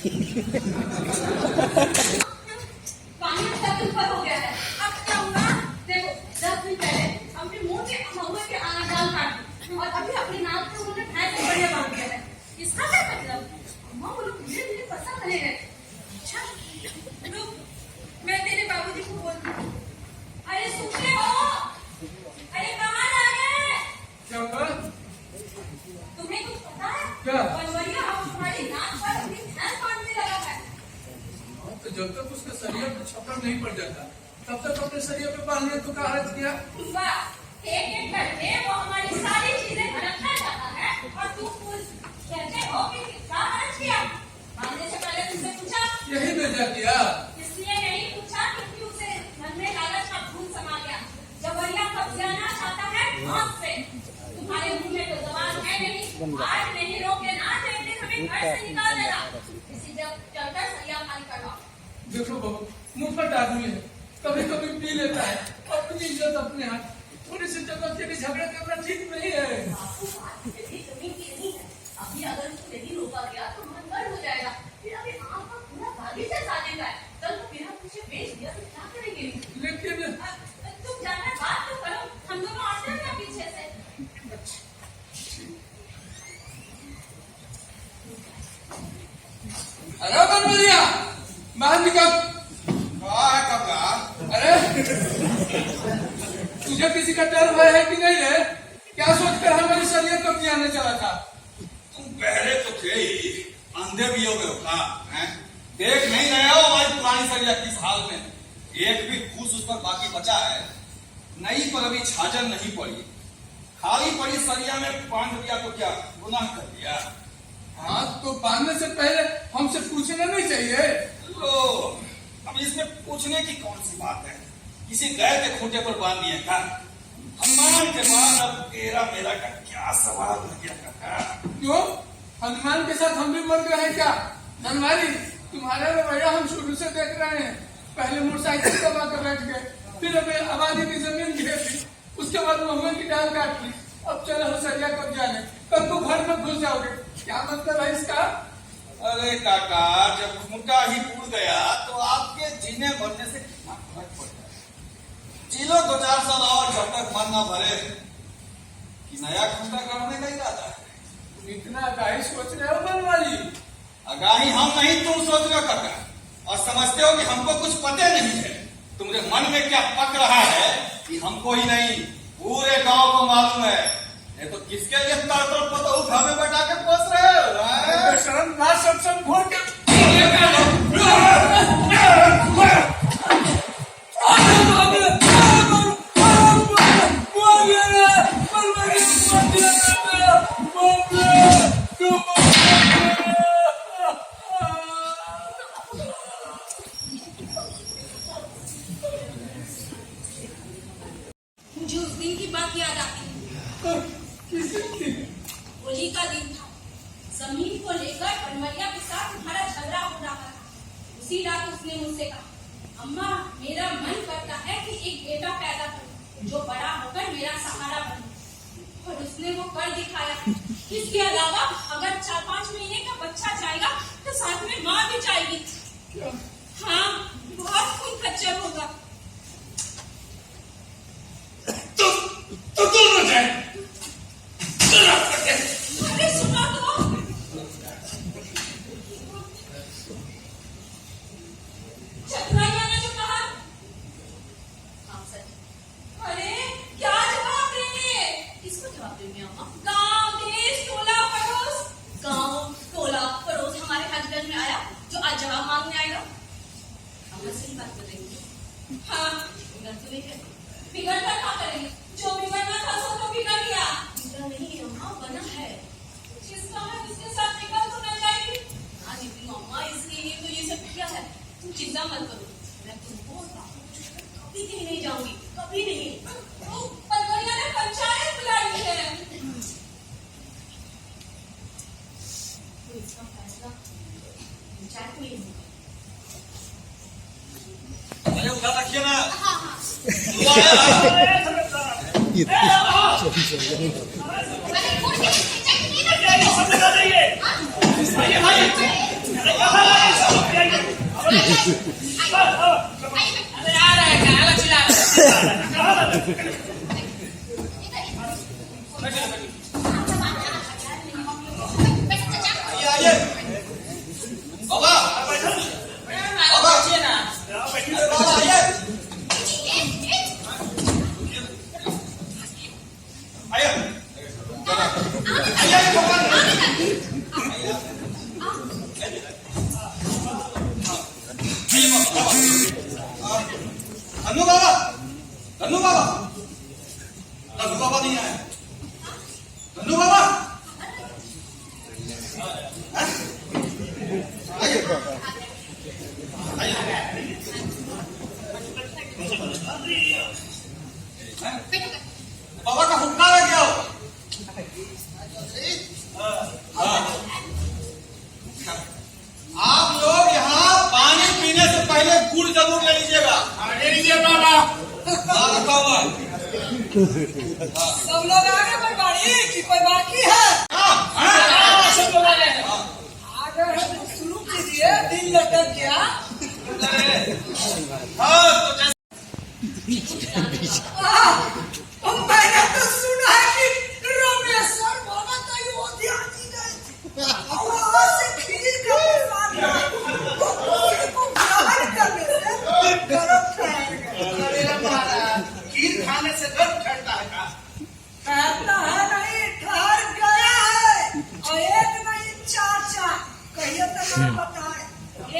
पानी सब ऊपर हो गया है। अब क्या होगा? देखो 10 दिन पहले अपने मुंह के महुए के दाल काट दी और अभी अपने नाक पे उन्होंने भैंस से बढ़िया बांध दिया है। इसका क्या मतलब? अम्मा वो लोग धीरे धीरे पसंद करने लगे। अच्छा रुक, मैं तेरे बाबूजी को बोलती हूँ। अरे सुनते हो? अरे कहाँ जा रहे? क्या हुआ? तुम्हें कुछ पता है? क्या? बनवरिया अब तुम्हारी नाक पर अपनी भैंस बांधने लगा है। तो जब तक उसका शरीर पे छप्पर नहीं पड़ जाता तब तक अपने शरीर पे बांधने को कहा अर्थ किया। वाह, एक एक करके वो हमारी सारी चीजें भड़कना चाहता है और तुम कहते हो कि किसका अर्थ किया? बांधने से पहले तुमसे पूछा? यही भेजा किया। इसलिए नहीं पूछा क्योंकि उसे मन में लालच का भूत समा गया। जबरिया कब्जाना चाहता है हाथ से। तुम्हारे मुंह में तो जबान है नहीं, आज नहीं रोके ना तो एक दिन हमें घर से निकाल देगा। इसी जब चलकर सरिया खाली करवाओ। देखो बहू, मुफ्त आदमी है, कभी कभी पी लेता है, अपनी इज्जत अपने हाथ। थोड़ी सी जगह के लिए झगड़ा करना ठीक नहीं है। आपको बात यही जमीन की नहीं है। अभी अगर उसको नहीं रोका गया तो मन गर्म हो जाएगा। फिर अभी आपका पूरा बागीचा साजेगा है। कल को बिना पूछे बेच दिया तो क्या करेंगे? लेकिन तुम जाना बात तो करो, हम दोनों आते हैं ना पीछे से। अरे बनवरिया, बाहर निकल। अरे तुझे किसी का डर भय है कि नहीं है? क्या सोचकर हमारी शरीर को पियाने चला था? तुम पहले तो थे ही, अंधे भी हो गए हो का? देख नहीं रहे हो हमारी पुरानी सरिया किस हाल में? एक भी फूस उस पर बाकी बचा है। नई पर अभी छाजन नहीं पड़ी, खाली पड़ी सरिया में बांध दिया तो क्या गुनाह कर दिया? हाँ, तो बांधने से पहले हमसे पूछना नहीं चाहिए? लो, अब इसमें पूछने की कौन सी बात है? किसी गए के खूंटे पर बांध दिए का? हनुमान के बाद अब तेरा मेरा का क्या सवाल रह गया काका? क्यों? हनुमान के साथ हम भी मर गए हैं क्या? बनवारी, तुम्हारा रवैया हम शुरू से देख रहे हैं। पहले मोटरसाइकिल दबा कर बैठ गए, फिर अभी आबादी की जमीन घेर ली, उसके बाद महुए की डाल काट ली, अब चलो हो सरिया कब जाने, कब तो घर में घुस जाओगे। क्या मतलब है इसका? अरे काका, जब खूंटा ही टूट गया तो आपके जीने मरने से कितना फर्क पड़ जाए? जी लो 2-4 साल और जब तक मन न भरे कि नया खूंटा करने का इरादा है। इतना आगाही सोच रहे हो बनवारी? आगाही हम नहीं तुम सोच रहे हो काका, और समझते हो कि हमको कुछ पता नहीं है। तुम्हारे मन में क्या पक रहा है कि हमको ही नहीं पूरे गांव को मालूम है। ये तो किसके लिए तर पता घर में बैठा के पोस रहे हो? शर्म ना सब घोर के मुझे उस दिन की बात याद आती है। होली का दिन था। जमीन को लेकर बनवरिया के साथ तुम्हारा झगड़ा हो रहा था। उसी रात उसने मुझसे कहा, अम्मा मेरा मन करता है कि एक बेटा पैदा करूं जो बड़ा होकर मेरा सहारा बने। और उसने वो कर दिखाया। इसके अलावा अगर 4-5 महीने का बच्चा जाएगा तो साथ में माँ भी जाएगी। हाँ, बहुत खून खच्चर होगा। तो दोनों जाए। अरे सुना तो, चतुराइया ने जो कहा। हाँ सर। अरे क्या जवाब देंगे? किसको जवाब देंगे अम्मा? गांव देश टोला पड़ोस। गांव टोला पड़ोस हमारे हस्बैंड में आया जो आज जवाब मांगने आएगा। अम्मा सही बात कर रही है। हाँ बिगड़ तो नहीं है। बिगड़ कर क्या करेंगे? जो बिगड़ना था सो तो बिगड़ गया। बिगड़ा नहीं अम्मा, बना है। जिसका है उसके साथ निकल तो न जाएगी। हाँ निकली अम्मा, इसलिए तो ये सब किया है। तुम चिंता मत करो, मैं तुमको कभी कहीं नहीं जाऊंगी, कभी नहीं। बनवरिया ने पंचायत बुलाई है। तो इसका फैसला पंचायत में ही होगा। अरे उठा रखिए ना। हाँ हाँ। ये अरे आ रहा है क्या चिल्ला आइए बाबा बाबा ना बाबा आइए आइए आइए बाबा धन्नू बाबा धन्नू बाबा धन्नू बाबा नहीं आए धन्नू बाबा आइए बाबा का हुक्का है क्या आप लोग यहाँ पानी पीने से पहले गुड़ जरूर ले लीजिएगा ले लीजिए बाबा रखा हुआ है सब लोग आगे बढ़वाड़ी कि कोई बाकी है? सब लोग आ रहे हैं आगे है तो शुरू कीजिए, दिन लटक गया। मैंने तो सुना है कि रामेश्वर बाबा का अयोध्या जी गए थे और वहाँ से खीर का प्रसाद को ग्रहण करने से गर्म ठहर गया। अरे महाराज खीर खाने से गर्म ठहरता है का कहता है नहीं, ठहर गया है और एक नहीं चाचा कहिए तो नाम बताए।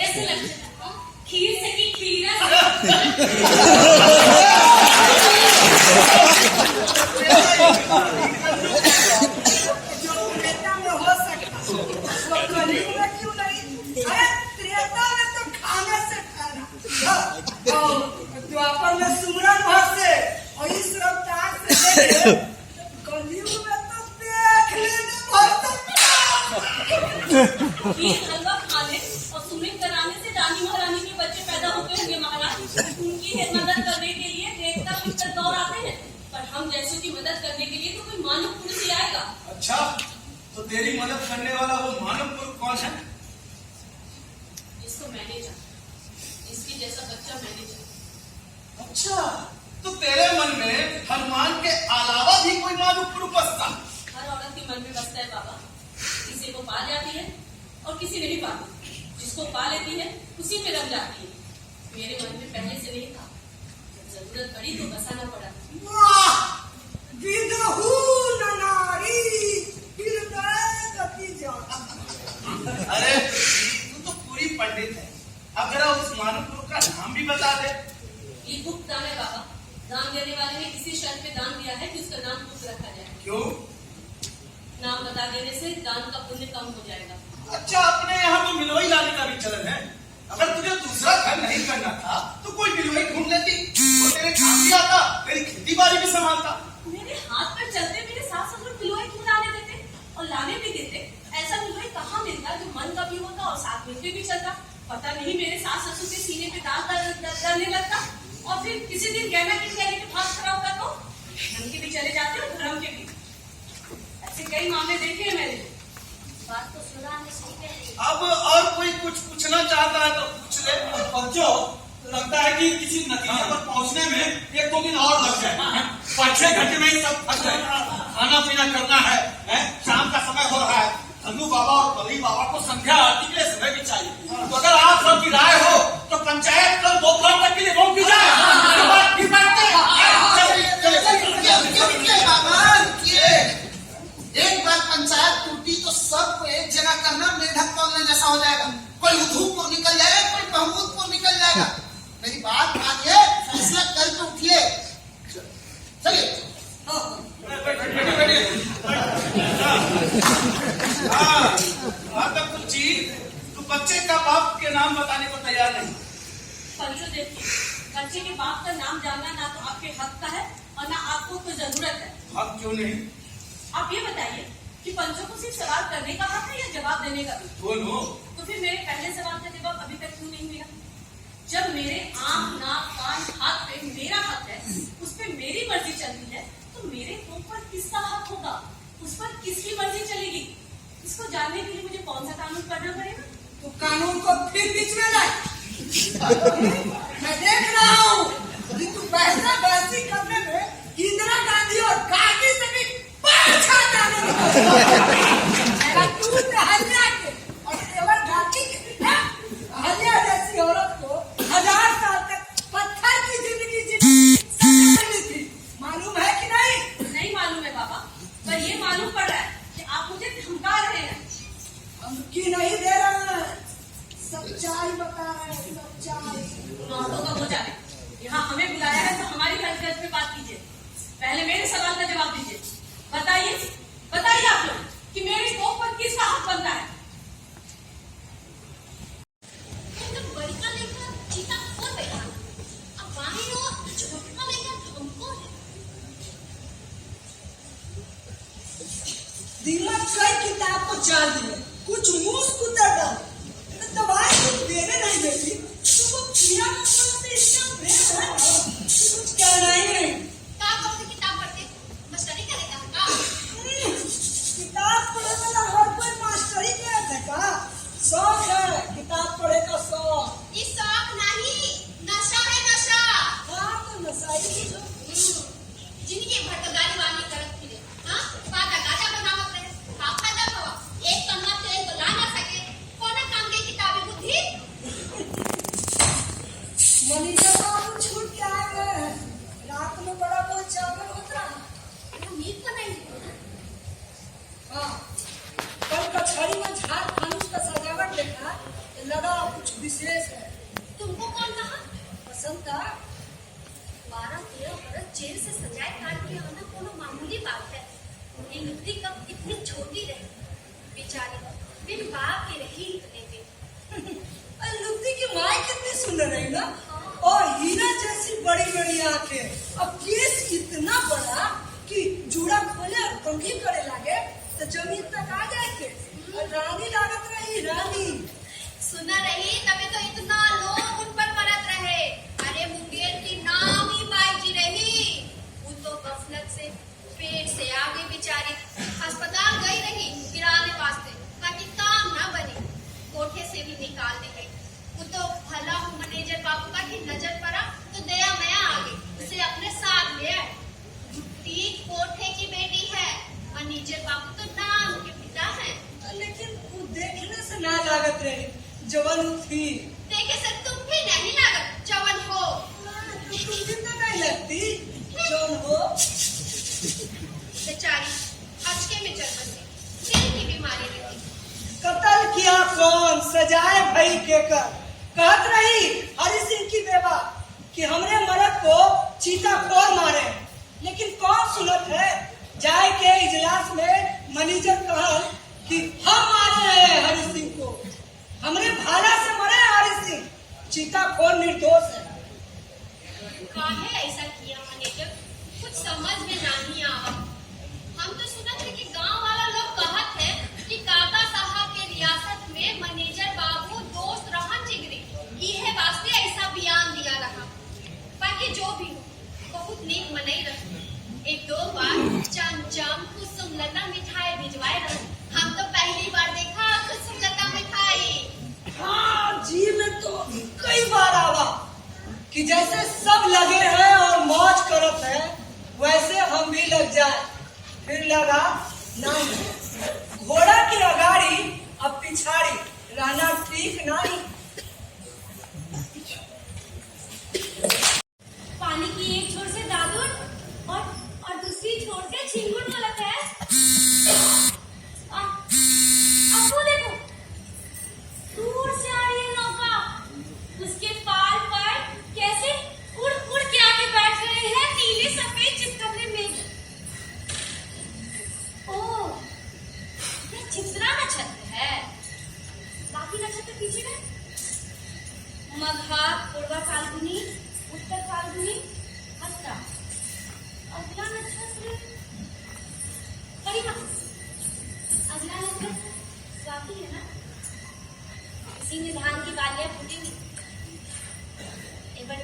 ऐसे लगता है खीर से की खीरा से जो त्रेता में हो सकता वो कलयुग में क्यों नहीं? अरे त्रेता में तो खाने से खाना और द्वापर में सुमरन भर से और इस रफ्तार से देखे कलयुग में तो देख लेने भर तक खीर हलवा खाने और सुमित कराने से रानी महारानी के बच्चे पैदा होते होंगे महाराज। उनकी मदद करने के लिए देवता पितर दौड़ आते हैं, पर हम जैसों की मदद करने के लिए तो कोई मानव पुरुष ही आएगा। अच्छा तो तेरी मदद करने वाला वो मानव पुरुष कौन है इसको मैंने जाना, इसके जैसा बच्चा मैंने जाना। अच्छा तो तेरे मन में हनुमान के अलावा भी कोई मानव पुरुष बसता हर औरत के मन में बसता है बाबा, किसी को पा जाती है और किसी नहीं पाती। जिसको पा लेती है उसी में रम जाती है। मेरे मन में पहले से नहीं था, जब जरूरत पड़ी तो बसाना पड़ा। वाह विदहु नारी हृदय गति जाता। अरे तू तो पूरी पंडित है अब जरा उस मानव पुरुष का नाम भी बता दे ये गुप्त दान है बाबा। दान देने वाले ने इसी शर्त पे दान दिया है कि उसका नाम गुप्त रखा जाए। क्यों नाम बता देने से दान का पुण्य कम हो जाएगा। अच्छा अपने यहाँ तो मिलोई लाने का भी चलन है। अगर तुझे दूसरा घर नहीं करना था तो कोई मिलोई ढूंढ लेती, वो तेरे काम भी आता, तेरी खेती बाड़ी भी संभालता। मेरे हाथ पर चलते मेरे सास ससुर पिलोई क्यों लाने देते और लाने भी देते? ऐसा पिलोई कहाँ मिलता जो मन का भी होता और साथ में भी चलता? पता नहीं मेरे सास ससुर के सीने पे दाग डालने लगता और फिर किसी दिन गहना किन कहने के भाग खड़ा होता तो धन के भी चले जाते और धर्म के भी। ऐसे कई मामले देखे हैं मैंने। बात तो सुना है, सही कह रही है। अब और कोई कुछ पूछना चाहता है तो पूछ ले। पंचो लगता है कि किसी नतीजे पर पहुंचने में 1-2 दिन और लग जाए। 5-6 घंटे में ही सब फंस जाए। खाना पीना करना है, शाम का समय हो रहा है। धन्नू बाबा और बली बाबा को संध्या आरती के लिए समय भी चाहिए। तो अगर आप सबकी राय हो तो पंचायत कल दोपहर तक के लिए रोक दी जाए। एक बार पंचायत टूटी तो सबको एक जगह करना मेढक तोड़ने जैसा हो जाएगा। कोई उधमपुर निकल जाएगा, कोई महमूदपुर निकल जाएगा। मेरी बात मानिए, फैसला कल तो उठिए। चलिए हाँ कुछ चीज तो बच्चे का बाप के नाम बताने को तैयार नहीं। पंचो देखिए, बच्चे के बाप का नाम जानना ना तो आपके हक का है और ना आपको कोई जरूरत है। अब क्यों नहीं आप ये बताइए कि पंचों को सिर्फ सवाल करने का हक है या जवाब देने का भी? दोनों। तो फिर मेरे पहले सवाल का जवाब अभी तक क्यों नहीं मिला? जब मेरे आंख नाक कान हाथ पे मेरा हक है, उस पे मेरी मर्जी चलती है, तो मेरे मुंह पर किसका हक होगा? उस पर किसकी मर्जी चलेगी? इसको जानने के लिए मुझे कौन सा कानून पढ़ना पड़ेगा? तो कानून को फिर बीच में लाए। मैं देख रहा हूँ कि तू बहसा बहसी करने में इंदिरा गांधी और गांधी से भी पाछा जाने लगा। तू हल्या के और केवल गांधी के हल्या जैसी औरत को 1000 साल तक पत्थर की जिंदगी जीनी थी, मालूम है कि नहीं? नहीं मालूम है पापा, पर ये मालूम पड़ रहा है कि आप मुझे धमका रहे हैं। धमकी नहीं दे रहे हैं, सच्चाई बता रहे हैं, सच्चाई। बातों का हो जाए, यहाँ हमें बुलाया है तो हमारी हकीकत पे बात कीजिए। पहले मेरे सवाल का जवाब दीजिए। बताइए बताइए आप लोग कि मेरे कोप पर किसका हक बनता है? बड़का लेकर चीता कौन बैठा? अब बाहर और छोटा लेकर हमको है। दिमाग कई किताब को चार दिए, कुछ मुंह कुतर डाल, दवाई कुछ देने नहीं देती, तो वो कीड़ा मकोड़ा से इतना प्रेम है कि कुछ कहना ही नहीं। का कौन सी किताब पढ़ते? मस्टरी करेगा का? किताब पढ़े वाला हर कोई मास्टरी के का शौक है, किताब पढ़े का शौक। ये शौक नहीं, नशा है नशा। हाँ तो नशा ही जो जिनके भटगारी वाली करत फिरे, हाँ बात गाजा बनावत रहे, का फायदा हुआ? एक कन्ना तेल तो ला ना सके, कौन काम के किताबी बुद्धि? मनीषा बाबू छूट के आ गए हैं, रात में बड़ा बहुत चावल होता है। नींद तो नहीं है। हाँ, कल कचहरी में झाड़ फानुस का सजावट देखा, लगा कुछ विशेष है। तुमको कौन कहा? पसंद था? 12-13 बरस जेल से सजाए काट के आना कोनो मामूली बात है। ये लुत्ती कब इतनी छोटी रही, बेचारी बिन बाप के रही इतने दिन। और लुत्ती की माँ कितनी सुंदर है ना, और हीरा जैसी बड़ी बड़ी आंखें। अब केस इतना बड़ा कि जूड़ा खोले और कंघी करे लागे तो जमीन तक आ जाए थे। और रानी लागत रही, रानी। सुना रही तभी तो इतना लोग उन पर मरत रहे। अरे मुंगेर की नाम ही बाई जी रही, वो तो गफलत से पेट से आगे बेचारी अस्पताल गई रही गिराने वास्ते, ताकि काम ना बने, कोठे से भी निकाल दी गई। वो तो भला हो मैनेजर बाबू का की नजर पड़ा तो दया मया आ गई, उसे अपने साथ ले आए। गुट्टी कोठे की बेटी है, मैनेजर बाबू तो नाम के पिता है। लेकिन वो देखने से ना लागत रही, जवान थी। देखे से तुम भी नहीं लागत जवन हो। तुम भी तो नहीं लगती जौन हो। बेचारी अचके में चल बसी, दिल की बीमारी रहती। कत्ल किया कौन, सजाए भई के कर। कहत रही हरि सिंह की बेवा कि हमरे मर्द को चीता कौन मारे, लेकिन कौन सुनत है। जाए के इजलास में मैनेजर कहल कि हम मारे हैं हरि सिंह को, हमरे भाला से मरे हरि सिंह, चीता कौन निर्दोष है। काहे ऐसा किया मैनेजर, कुछ समझ में नहीं आवा। हम तो सुनत है कि गांव वाला लोग कहत है कि काका साहब के रियासत में मैनेजर बाबू दोस्त रहन जिगरी, इहे वास्ते ऐसा बयान दिया रहा। बाकी जो भी हो, बहुत नीक मनई रही। 1-2 बार चमचम कुसुम लता मिठाई भिजवाए रहे। हम तो पहली बार देखा कुसुम लता मिठाई। हाँ जी, में तो कई बार आवा कि जैसे सब लगे हैं और मौज करत है, वैसे हम भी लग जाए। फिर लगा नहीं, घोड़ा की अगाड़ी अब पिछाड़ी रहना ठीक नहीं। पानी की एक छोर से दादुर और दूसरी छोर से झिंगुर गलत है। अब वो देखो, दूर से आ रही है नौका, उसके पाल पर कैसे उड़ उड़ के आके बैठ रहे हैं नीले सफेद चितकबरे मेघ। ओह, ये चित्रा नक्षत्र है। बाकी नक्षत्र पीछे है। मघा, पूर्वा फाल्गुनी, उत्तर फाल्गुनी, हस्ता। अगला नक्षत्र अगला नक्षत्र स्वाति है ना। इसी में धान की बालियां फूटेंगी। एवं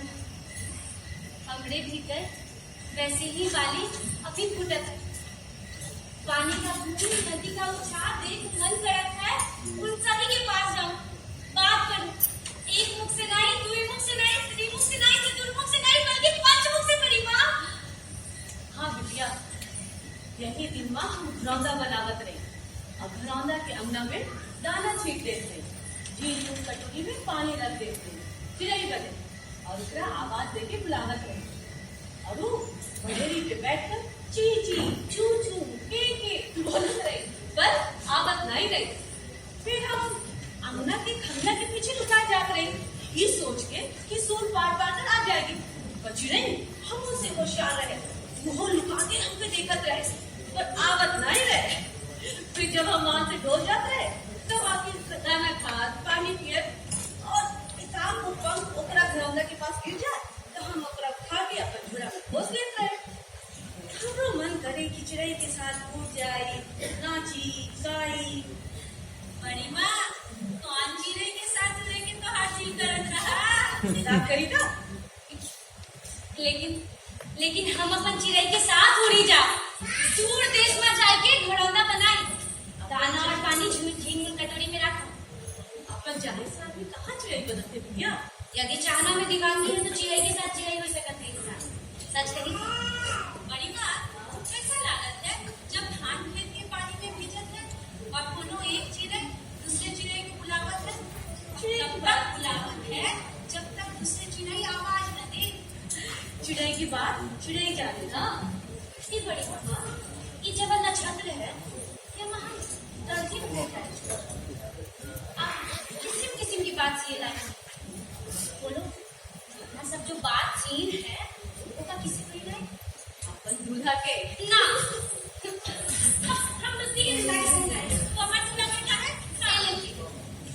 हमरे भीतर वैसे ही बाली अभी फूटत है। पानी का बूंद नदी का उछाल देख मन करत है उन सभी के पास जाऊं, बात करूं, एक मुख से गाई अंगना में दाना छीट देते, झील कटोरी में पानी रख देते, चिड़ै बजे और उसका आवाज देके बुलावत रहे और वो बड़ेरी पे बैठकर ची ची चू चू के बोलत रहे, पर आवत नहीं रही। फिर हम अंगना के खंडा के पीछे लुका जाते रहे, ये सोच के कि सूर पार कर आ जाएगी, पर चिड़ै हम उससे होशियार रहे, वो लुका के हमको देखत रहे, पर आवत नहीं रहे। फिर जब हम वहां से डोल जाते रहे, तब आके दाना खाद पानी पिए और किताब को पंख ओकरा घरौंदा के पास गिर जाए तो हम ओकरा खा के अपन झोला में खोस लेते रहे। हमरो मन करे कि चिड़ै के साथ कूद जाई, नाची गाई। बड़ी माँ, कौन चिड़ै के साथ लेके तो हासिल करत रहा? ना करी ना। लेकिन हम अपन चिड़ै के साथ उड़ी जा, दूर देश में जाके घरौंदा बनाई, दाना और पानी झींग कटोरी में रखा। अपन चाहे साथ में कहाँ चिड़ै बदलते भैया? यदि चाहना में दिखाती है तो चिड़ै के साथ चिड़ै हो सकती है। सच कही बड़ी माँ, कैसा लागत है जब धान खेत के पानी में भीजत है और कोनो एक चिड़ै दूसरे चिड़ै को बुलावत है? तब तक बुलावत है जब तक दूसरे चिड़ै आवाज न दे। चिड़ै की बात चिड़ै जाने ना। इतनी बड़ी बाबा, ये जब नक्षत्र है ये महान दर्जी होता है। आप किस्म किस्म की बात सीए लाए बोलो, अपना सब जो बात सीन है वो का किसी को ही नहीं। अपन दूल्हा के ना हम लोग तीन तो हमारा दूल्हा बेटा है साइलेंट।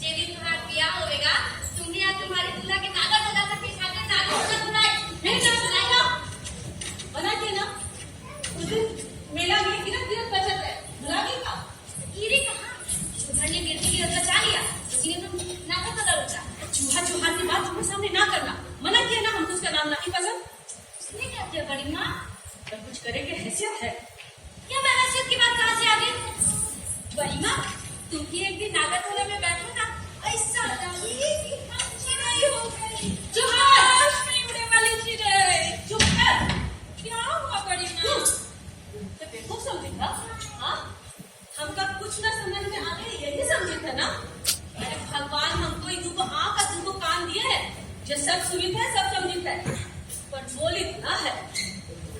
जे दिन तुम्हारा ब्याह होएगा, तुम या तुम्हारे दूल्हा के नागा लगा कर खाकर नागा होकर बुलाए, नहीं ना बुलाएगा। बना के ना उस दिन मेला में किरण किरण बचत है, बुला के का गिरी कहाँ? चूहा ने गिरती गिरत बचा लिया, इसलिए तुम नागा बदल उठा। चूहा चूहा की बात तुम्हारे सामने ना करना, मना किया ना, हमको उसका नाम नहीं पसंद। उसने क्या किया बड़ी माँ? पर कुछ करे की हैसियत है। क्या मैं हैसियत की बात कहाँ से आ गई? बड़ी माँ, तुम भी एक दिन नागरकोला में बैठो ना, ऐसा लगी कि हम चिड़ै हो गए। आकाश में उड़ने वाली चिड़ै। चुप कर। क्या हुआ बड़ी माँ? तो बेवकूफ समझे था? हाँ? हमका कुछ ना समझ में आ गया, यही समझे था ना? अरे भगवान हमको ही दुगो आँख और दुगो कान दिए है, जो सब सुनित है, सब समझित है, पर बोलित ना है।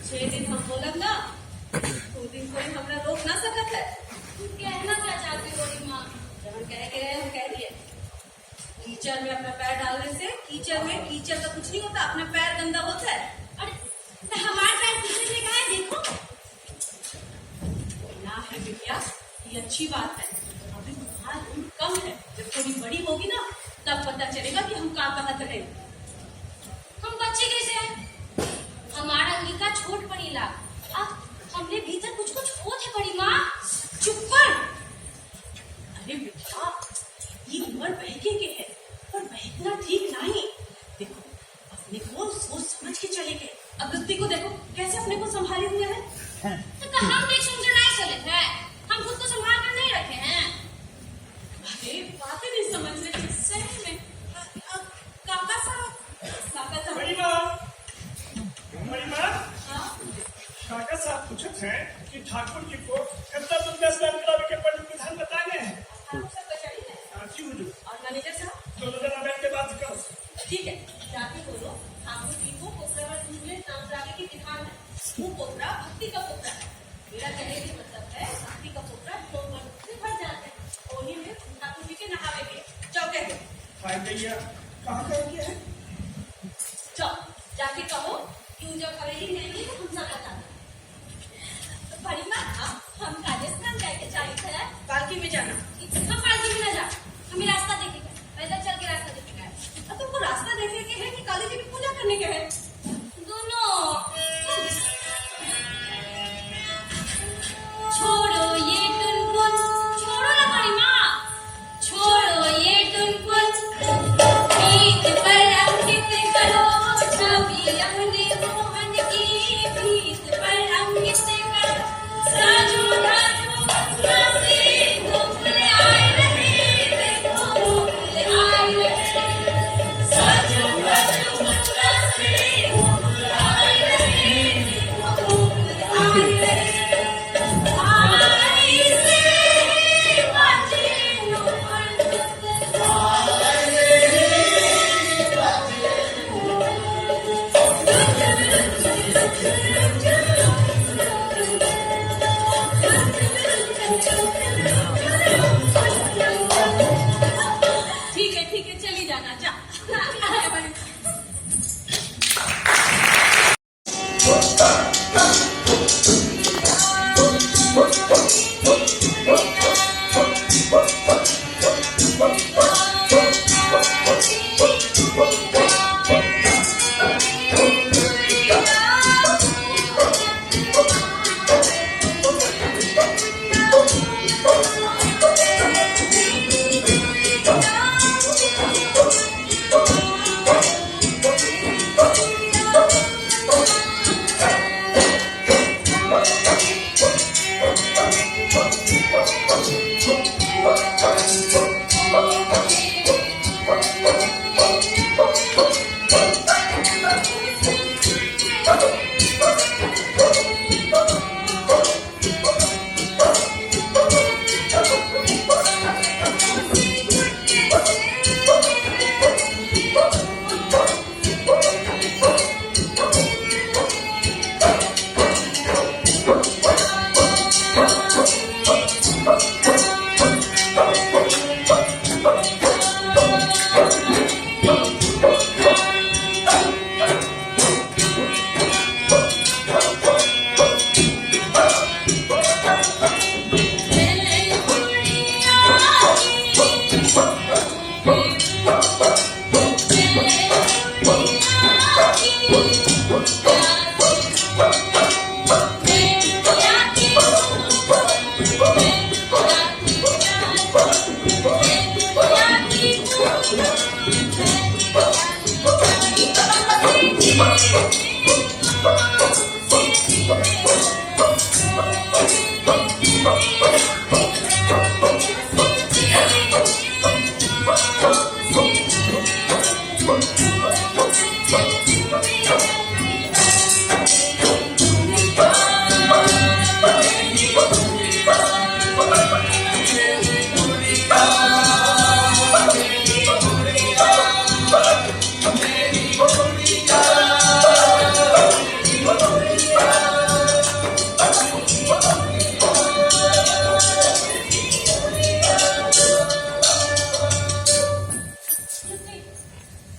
6 दिन हम बोलब ना, 2 दिन कोई हमरा रोक ना सकत है। कहना क्या चाहती हो बड़ी माँ? जब हम कह के गए हम कह दिए। कीचड़ में अपना पैर डालने से कीचड़ का कुछ नहीं होता, अपना पैर गंदा होता है। अरे तो हमारे पैर कीचड़ में कहाँ है? देखो ना है बिटिया, ये अच्छी बात है। अभी तुम्हारा उम्र कम है, जब थोड़ी बड़ी होगी ना तब पता चलेगा कि हम कहाँ कहाँ रहे। हम बच्चे कैसे हैं? हमारा अंगिका छोट पड़ी ला, अब हमने भीतर कुछ कुछ होत है बड़ी माँ। चुप कर। अरे बेटा, ये उम्र बहके के है, पर बहकना ठीक नहीं। देखो, अपने को सोच समझ के चले गए। अब गलती को देखो कैसे अपने को संभाले हुए हैं। तो हम देख समझ नहीं चले थे, हम खुद को संभाल कर नहीं रखे हैं। अरे बातें नहीं समझ रहे सही में। काका साहब बड़ी माँ, हाँ? काका साहब पूछत हैं कि ठाकुर जी को कितना तुम 10 लाख रुपए के पंडित विधान बताने हैं। ठाकुर साहब कचहरी में क्यों हुजूर? और मैनेजर साहब दोनों जना बैठ के बात करो। ठीक है, जाके बोलो ठाकुर जी को पोखरा में दूध में नाम लागे की विधान है। वो पोखरा भक्ति का पोखरा है। मेरा कहने का मतलब है भक्ति का पोखरा 2 वर्ष से भर जाता है। ओही में ठाकुर जी के नहावे के चौके के। भाई भैया कहाँ करेंगे है? चल जाके कहो क्यों जब करेगी नहीं है तो हम सब बता दें। बड़ी माँ, हम राजस्थान जाके चाहिए थे, पालकी में जाना। हम पालकी में न जा, हमें रास्ता देखेगा, पैदल चल के रास्ता देखेगा। अब तुमको रास्ता देखने के है कि काली जी की पूजा करने के है? दोनों। छोड़ो ये टुनटुन, छोड़ो ना बड़ी माँ, छोड़ो ये टुनटुन, प्रीत पर अंकित करो छवि अपने मोहन की।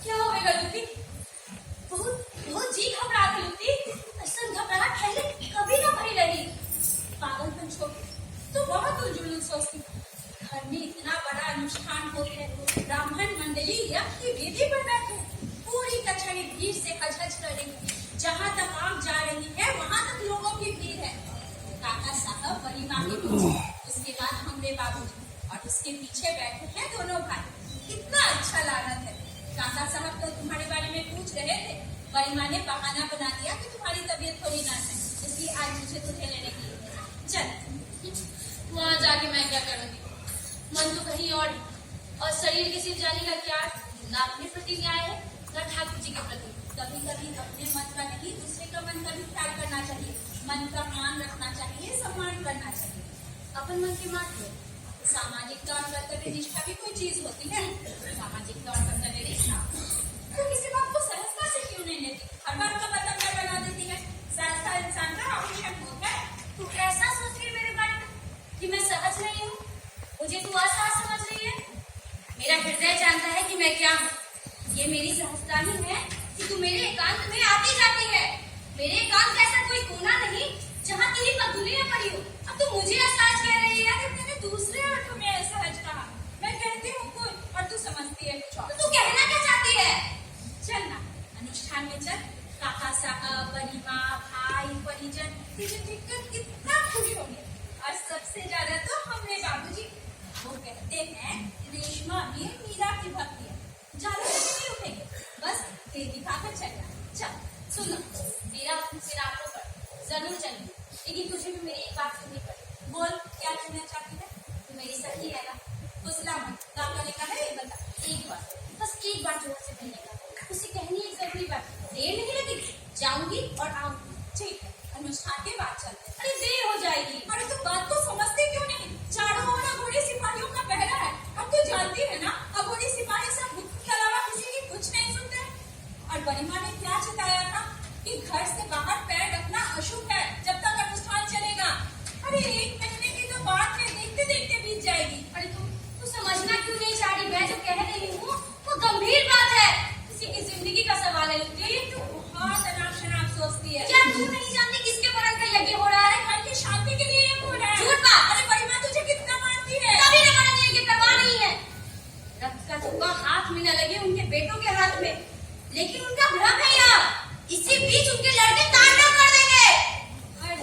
क्या होगा लुत्ती? बहुत जी घबराती लुत्ती। ऐसा घबराहट पहले कभी ना भरी रही। पागलपन छोड़ तो बहुत उलझुल सोचती। घर में इतना बड़ा अनुष्ठान होते है, ब्राह्मण मंडली यज्ञ की वेदी पर बैठे, पूरी कचहरी भीड़ से खचखच कर रही है। जहाँ तक आँख जा रही है वहाँ तक लोगों की भीड़ है। काका साहब बड़ी माँ के पीछे, उसके बाद हमरे बाबूजी और उसके पीछे बैठे हैं दोनों भाई। कितना अच्छा लागत है। काका साहब तो तुम्हारे बारे में पूछ रहे थे, बड़ी माँ ने बहाना बना दिया कि तुम्हारी तबीयत थोड़ी नाजुक है, इसलिए आज मुझे तुझे लेने के लिए भेजा। चल वहाँ जाके मैं क्या करूँगी? मन तो कहीं और शरीर की सिर्फ जाने का क्या? न अपने प्रति न्याय है न ठाकुर जी के प्रति। कभी कभी अपने मन का नहीं दूसरे का मन का भी ख्याल करना चाहिए। मन का मान रखना चाहिए, सम्मान करना चाहिए। अपन मन की मान लो। सामाजिक तौर कर्तव्य निष्ठा भी कोई चीज होती है। सामाजिक तौर कर्तव्य निष्ठा तो किसी बात को सहजता से क्यों नहीं लेती? हर बात का मतलब क्या बना देती है? सहजता इंसान का आवश्यक होता है। तू ऐसा सोच रही है मेरे बारे में कि मैं सहज नहीं हूँ? मुझे तू असहज समझ रही है? मेरा हृदय जानता है कि मैं क्या हूँ। ये मेरी सहजता ही है कि तू मेरे एकांत में आती जाती है। मेरे एकांत ऐसा कोई कोना नहीं जहाँ तेरी पगुलियां पड़ी हो। अब तू मुझे असहज कह रही है कि मैंने दूसरे अर्थों में असहज कहा। मैं कहती हूँ कुछ और तू समझती है कुछ और। तो तू कहना क्या चाहती है? चल ना अनुष्ठान में चल। काका साहब, बड़ी माँ, भाई, परिजन तुझे देखकर कितना खुशी होगी। और सबसे ज्यादा तो हमरे बाबूजी। वो कहते हैं रेशमा में मीरा की भक्ति है। ज्यादा नहीं उठेंगे, बस तेल दिखाकर चलना। चल सुनो, मेरा सिरा पर जरूर चलेंगे, लेकिन तुझे भी मेरी एक बात सुननी पड़ेगी। बोल क्या कहना चाहती है? तू मेरी सखी है ना? फुसला मत। काका ने कहा है, बता एक बार, बस एक बार जोर से कहने उसे कहनी एक जरूरी बात। देर नहीं लगेगी, जाऊंगी और आऊंगी। ठीक है, अनुष्ठान के बाद चलते। अरे देर हो जाएगी। अरे तो बात को समझते क्यों नहीं? चारों ओर अघोरी सिपाहियों का पहरा है। अब तो जानती है ना, अघोरी सिपाही सब के अलावा किसी की कुछ नहीं सुनते। और बड़ी माँ ने क्या चिताया था कि घर से बाहर पैर रखना अशुभ है जब तक अनुष्ठान चलेगा। अरे एक महीने की तो बात है, देखते देखते बीत जाएगी। अरे तू समझना क्यों नहीं चाह रही? मैं जो कह रही हूँ वो गंभीर बात है, किसी की जिंदगी का सवाल है। तू बहुत अनाप शनाप सोचती है। क्या तू नहीं जानती किसके वरण का यज्ञ हो रहा है? घर की शांति के लिए यज्ञ हो रहा है। झूठ बात। अरे बड़ी माँ तुझे कितना मानती है? कभी न वरण यज्ञ करवा नहीं है। रक्त का धब्बा हाथ में न लगे उनके बेटों के हाथ में, लेकिन उनका भ्रम है यार। इसी बीच उनके लड़के तांडव कर देंगे।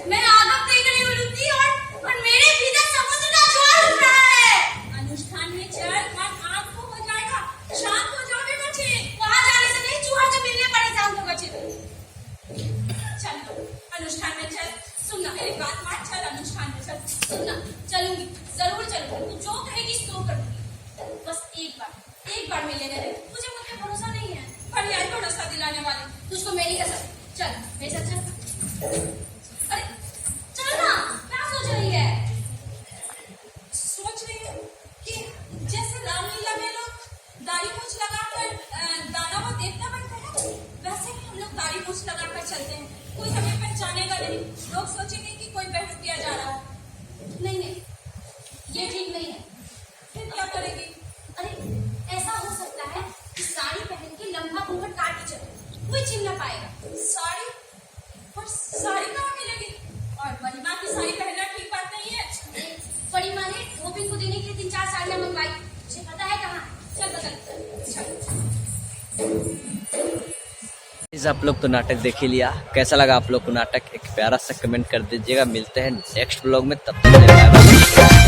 मैं आगम देख रही हूँ लुत्ती, और मेरे भीतर समुद्र का ज्वार उठ रहा है। अनुष्ठान में चल, मन आग को हो जाएगा। शांत हो जाओगे बच्चे। वहाँ जाने से नहीं, चूहा से मिलने पड़े शांत हो बच्चे। चल अनुष्ठान में चल। सुनना मेरी बात मान, चल अनुष्ठान में चल। सुनना, चलूंगी, जरूर चलूंगी। तू जो कहेगी सो कर दूंगी। बस एक बार मिलने दे। मुझे मुझ पे भरोसा नहीं है, पर मैं भरोसा दिलाने वाली तुझको मेरी कसम। चल मेरे साथ चल। अरे चल ना, क्या सोच रही है? सोच रही है कि जैसे रामलीला में लोग दाढ़ी मूछ लगाकर दाना व देवता बनते हैं, वैसे ही हम लोग दाढ़ी मूछ लगाकर चलते हैं। कोई हमें पहचानेगा नहीं, लोग सोचेंगे कि कोई बहरुपिया जा रहा है। नहीं, ये ठीक नहीं है। फिर क्या करेगी? अरे ऐसा हो सकता है कि साड़ी पहन के लंबा घूंघट काट के चले, कोई चिन्ह ना पाएगा। साड़ी? पर साड़ी कहाँ मिलेगी? और बड़ी माँ की साड़ी पहनना ठीक बात नहीं है। बड़ी माँ ने गोपिन को देने के लिए 3-4 साड़ियाँ मंगवाई, मुझे पता है कहाँ। चल बदल चल। आप लोग तो नाटक देख ही लिया, कैसा लगा आप लोग को नाटक? एक प्यारा सा कमेंट कर दीजिएगा। मिलते हैं नेक्स्ट ब्लॉग में, तब तक के लिए बाय बाय।